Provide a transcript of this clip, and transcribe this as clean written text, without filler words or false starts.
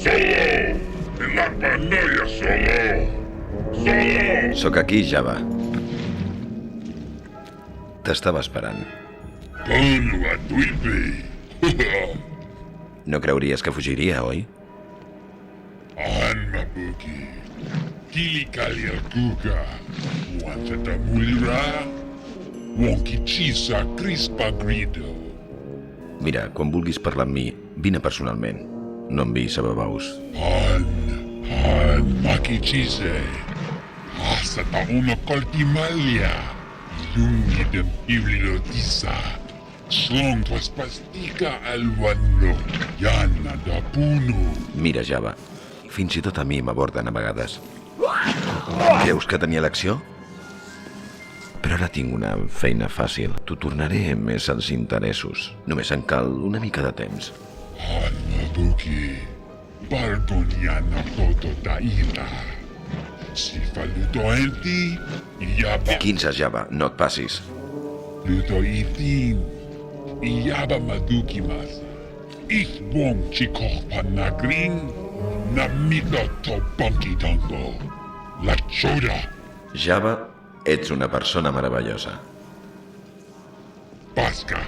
Solo! La pantalla solo! Solo! Sóc aquí, Java. T'estava esperant. Con la Tweety! No creuries que fugiria, oi? Anma Buki! Kilikali al Kuka! Wanta mulira! Wonkichisa Crispa Grido! Mira, quan vulguis parlar amb mi, vine personalment. No enviïs sababaus. Han Makichise! Asata una coltimalia! Lungi dem bibliotisa! Slong was pastica al vano! Yana da puno! Mira, Java, fins i tot a mi m'aborden a vegades. Creus que tenia l'acció? Però ara tinc una feina fàcil. T'ho tornaré més als interessos. Només em cal una mica de temps. Mabuki, Bargoniana Toto Taira. Si fa luto enti, Yaba 15, Java, no et passis. luto itin, Yaba Maduki Masa. Ich wong chikok panagring, Namito to Bunky Dango. La Choda, Java, ets una persona meravellosa. Pasca.